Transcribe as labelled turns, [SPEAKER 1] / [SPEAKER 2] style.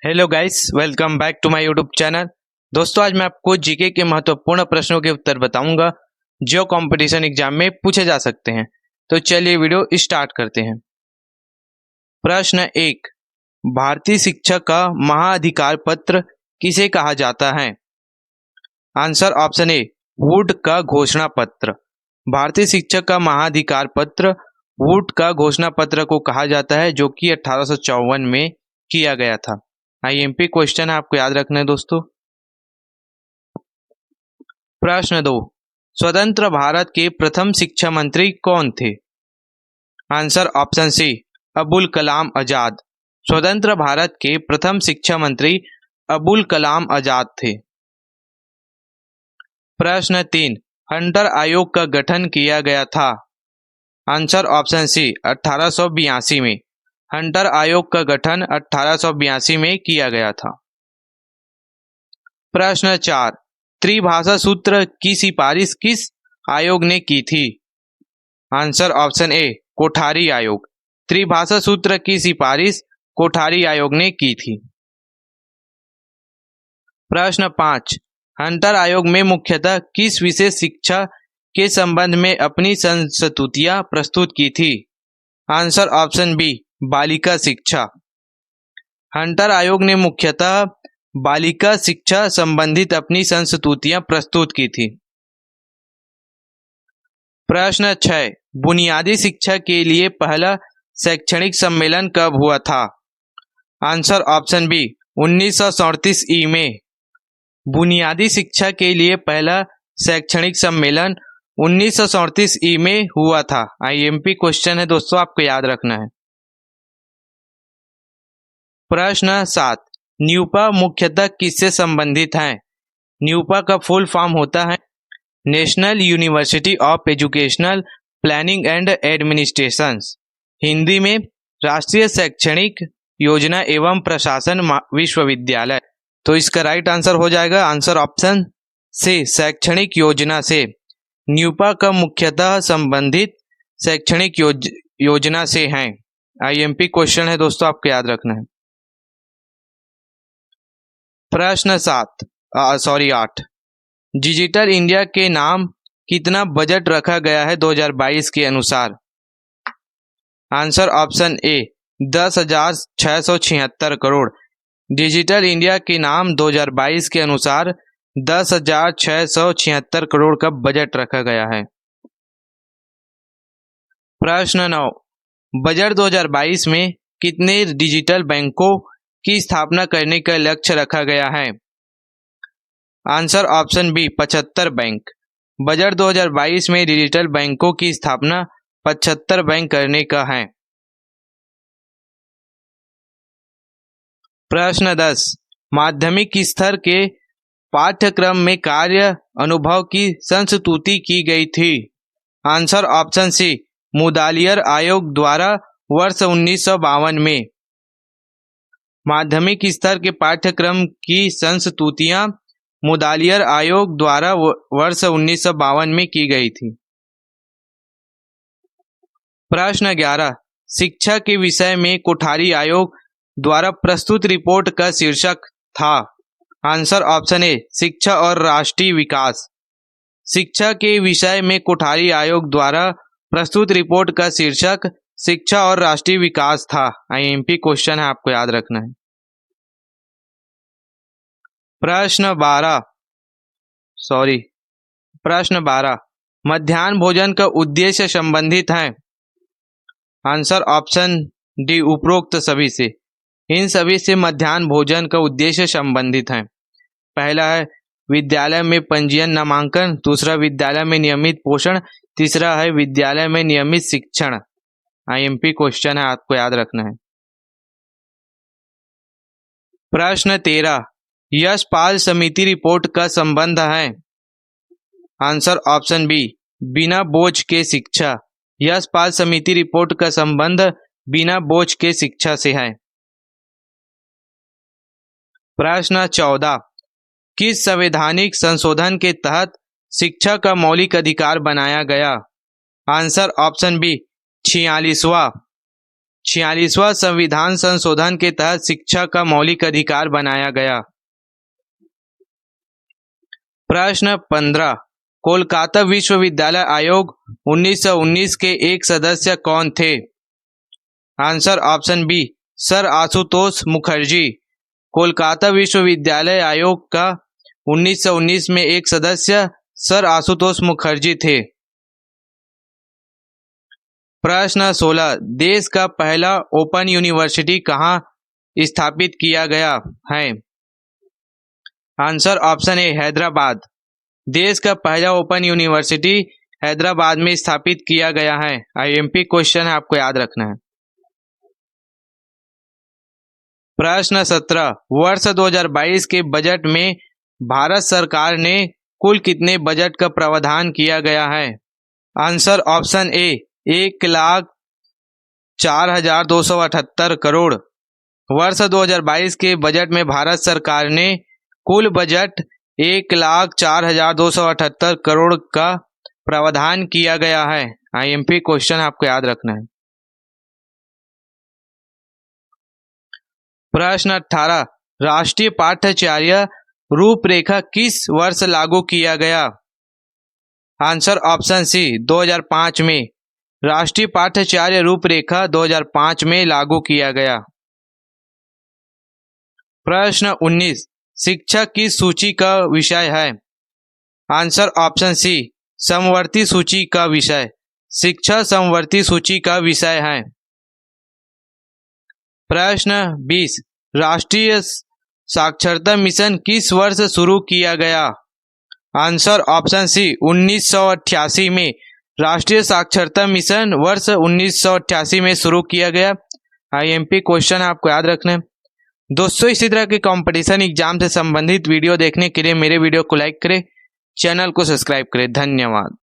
[SPEAKER 1] Hello guys, welcome back to my YouTube channel. दोस्तों, आज मैं आपको जीके के महत्वपूर्ण प्रश्नों के उत्तर बताऊंगा जो कंपटीशन एग्जाम में पूछे जा सकते हैं। तो चलिए वीडियो स्टार्ट करते हैं। प्रश्न 1। भारतीय शिक्षक का महाअधिकार पत्र किसे कहा जाता है? आंसर ऑप्शन ए, वुड का घोषणा पत्र। भारतीय शिक्षक का महाअधिकार पत्र वुड का घोषणा पत्र को कहा जाता है, जो कि 1854 में किया गया था। आईएमपी क्वेश्चन है, आपको याद रखना है दोस्तों। प्रश्न 2। स्वतंत्र भारत के प्रथम शिक्षा मंत्री कौन थे? Answer option C, Abul Kalam Azad. स्वतंत्र भारत के प्रथम शिक्षा मंत्री अबुल कलाम आजाद थे। प्रश्न 3। हंटर आयोग का गठन किया गया था? आंसर ऑप्शन सी, 1882 में। हंटर आयोग का गठन 1882 में किया गया था। प्रश्न 4। त्रिभाषा सूत्र की सिफारिश किस आयोग ने की थी? आंसर ऑप्शन ए, कोठारी आयोग। त्रिभाषा सूत्र की सिफारिश कोठारी आयोग ने की थी। प्रश्न 5। हंटर आयोग में मुख्यतः किस विशेष शिक्षा के संबंध में अपनी संस्तुतियां प्रस्तुत की थी? आंसर ऑप्शन बी, बालिका शिक्षा। हंटर आयोग ने मुख्यतः बालिका शिक्षा संबंधित अपनी संस्तुतियां प्रस्तुत की थी। प्रश्न 6। बुनियादी शिक्षा के लिए पहला शैक्षणिक सम्मेलन कब हुआ था? आंसर ऑप्शन बी, 1937 ई में। बुनियादी शिक्षा के लिए पहला शैक्षणिक सम्मेलन 1937 ई में हुआ था। आईएमपी क्वेश्चन है दोस्तों, आपको याद रखना है। प्रश्न 7। न्यूपा मुख्यतः किससे संबंधित है? न्यूपा का फुल फॉर्म होता है national university of educational planning and administration. Hindi में राष्ट्रीय शैक्षणिक योजना एवं प्रशासन विश्वविद्यालय। तो इसका राइट आंसर हो जाएगा आंसर ऑप्शन से, शैक्षणिक योजना से। न्यूपा का मुख्यतः संबंधित शैक्षणिक योजना से हैं। आईएमपी क्वेश्चन है दोस्तों, आपको याद रखना है। प्रश्न 8। डिजिटल इंडिया के नाम कितना बजट रखा गया है 2022 के अनुसार? Answer option A, 10,676 crore. Digital India के नाम 2022 के अनुसार 10,676 करोड़ का बजट रखा गया है। प्रश्न 9। बजट 2022 में कितने डिजिटल बैंकों की स्थापना करने का लक्ष्य रखा गया है? Answer option B, 75 bank. Budget 2022 में डिजिटल बैंकों की स्थापना 75 बैंक करने का है। प्रश्न 10। माध्यमिक स्तर के पाठ्यक्रम में कार्य अनुभव की संस्तुति की गई थी? आंसर ऑप्शन सी, मुदालियर आयोग द्वारा वर्ष 1952 में। माध्यमिक स्तर के पाठ्यक्रम की संस्तुतियां मुदालियर आयोग द्वारा वर्ष 1952 में की गई थी। प्रश्न 11। शिक्षा के विषय में कोठारी आयोग द्वारा प्रस्तुत रिपोर्ट का शीर्षक था? आंसर ऑप्शन ए, शिक्षा और राष्ट्रीय विकास। शिक्षा के विषय में कोठारी आयोग द्वारा प्रस्तुत रिपोर्ट का शीर्षक शिक्षा और राष्ट्रीय विकास था। आईएमपी क्वेश्चन है, आपको याद रखना है। प्रश्न 12। मध्याह्न भोजन का उद्देश्य संबंधित है? आंसर ऑप्शन डी, उपरोक्त सभी से। इन सभी से मध्याह्न भोजन का उद्देश्य संबंधित है। पहला है विद्यालय में पंजीयन नामांकन, दूसरा विद्यालय में नियमित पोषण, तीसरा है विद्यालय में नियमित शिक्षण। आईएमपी क्वेश्चन है, आपको याद रखना है। प्रश्न 13। यशपाल समिति रिपोर्ट का संबंध है? आंसर ऑप्शन बी, बिना बोझ के शिक्षा। यशपाल समिति रिपोर्ट का संबंध बिना बोझ के शिक्षा से है। प्रश्न 14। किस संवैधानिक संशोधन के तहत शिक्षा का मौलिक अधिकार बनाया गया? आंसर ऑप्शन बी, 46वां। 46वां संविधान संशोधन के तहत शिक्षा का मौलिक अधिकार बनाया गया? प्रश्न 15, कोलकाता विश्वविद्यालय आयोग 1919 के एक सदस्य कौन थे? Answer option B, sir Ashutosh Mukherjee. Kolkata विश्वविद्यालय आयोग का 1919 में एक सदस्य सर आशुतोष मुखर्जी थे। प्रश्न 16, देश का पहला ओपन यूनिवर्सिटी कहाँ स्थापित किया गया है? Answer option A, Hyderabad. देश का पहला ओपन यूनिवर्सिटी हैदराबाद में स्थापित किया गया है। आईएमपी क्वेश्चन है, आपको याद रखना है। प्रश्न 17, वर्ष 2022 के बजट में भारत सरकार ने कुल कितने बजट का प्रावधान किया गया है? Answer option A, 1,04,278 crore. वर्ष 2022 के बजट में भारत सरकार ने कुल बजट 1,04,278 करोड़ का प्रावधान किया गया है। आईएमपी क्वेश्चन आपको याद रखना है। प्रश्न 18, राष्ट्रीय पाठ्यचर्या रूपरेखा किस वर्ष लागू किया गया? आंसर ऑप्शन सी, 2005 में। राष्ट्रीय पाठ्यचर्या रूपरेखा 2005 में लागू किया गया। प्रश्न 19, शिक्षा की सूची का विषय है? आंसर ऑप्शन सी, समवर्ती सूची का विषय। शिक्षा समवर्ती सूची का विषय है। प्रश्न 20, राष्ट्रीय साक्षरता मिशन किस वर्ष शुरू किया गया? आंसर ऑप्शन सी, 1988 में। राष्ट्रीय साक्षरता मिशन वर्ष 1988 में शुरू किया गया। आईएमपी क्वेश्चन आपको याद रखना है। दोस्तों, इसी तरह के कंपटीशन एग्जाम से संबंधित वीडियो देखने के लिए मेरे वीडियो को लाइक करें, चैनल को सब्सक्राइब करें। धन्यवाद।